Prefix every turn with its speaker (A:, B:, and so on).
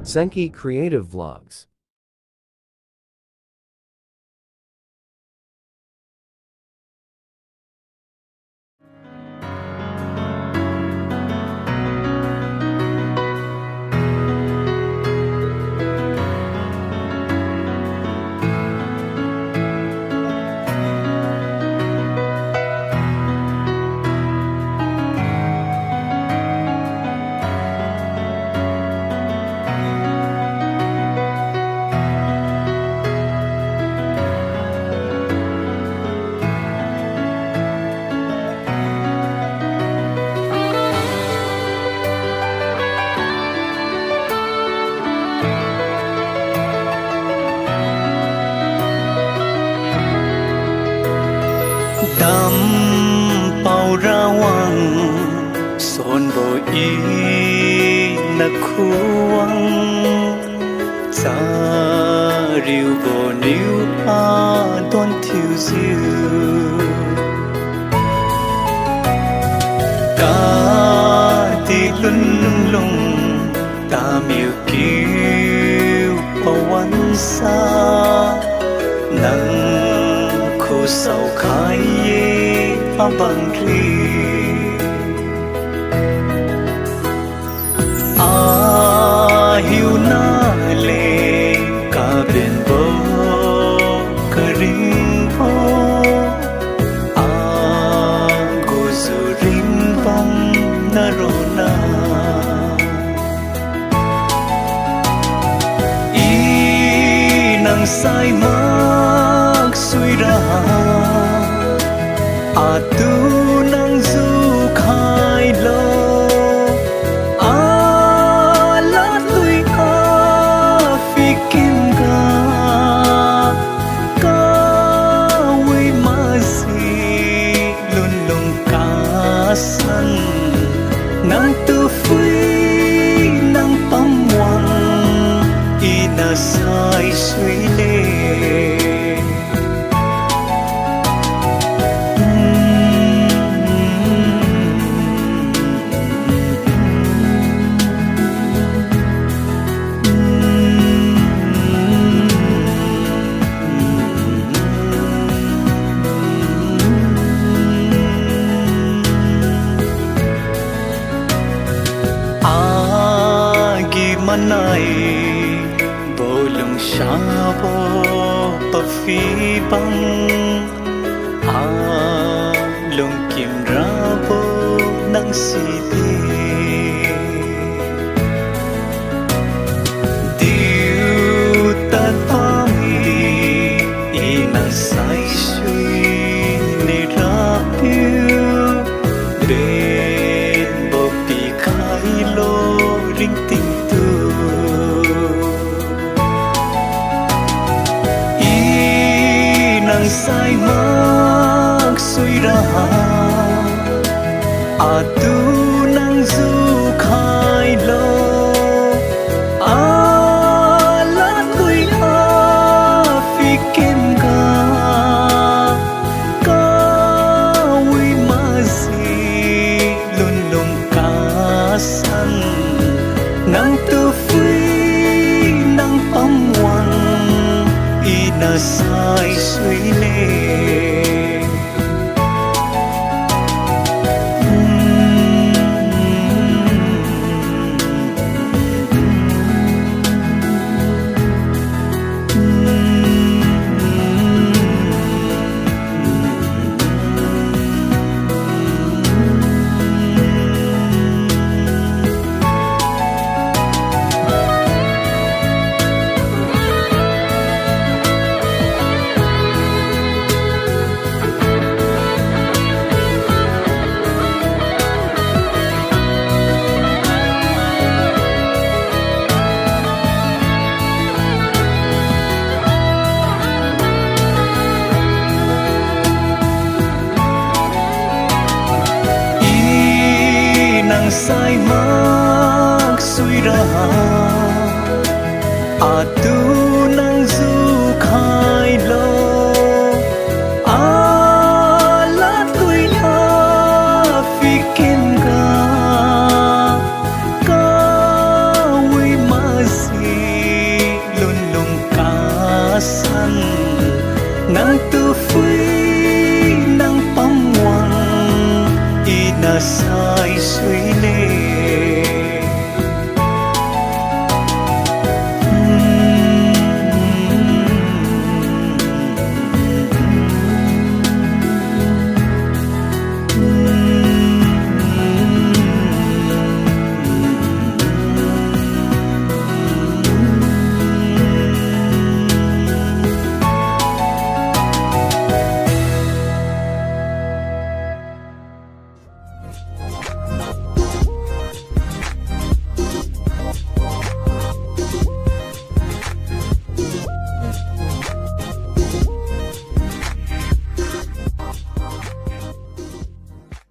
A: SENKY Creative Vlogs.
B: Đam bao rawang son bo i na khuang cha riu bo niu a don thiu ziu ka ti lun lung ta miu kiu pawan sa nang khu sầu khai ye abang ri a hiu na le ka ben bo ka ring bo a go zu ring bang na ro na i nang sai mak sui ra a tu nang du khai lo a la tui a phi kim ga ka wi ma si lun lung ka san nang tu phui nang pam wang i na sai sui le manai bolong sha bo pa phi bang a long kim ra bo nang si de diu ta pa mi i nang sai sui ne ra piu ben bo pi khai lo ring ting sai mak sui ra a tu nang du khai lo a la tui a phi kim ga ka wi ma si lun lung ka san nang tu phui nang pam wang i na sai sui le sai mak sui ra a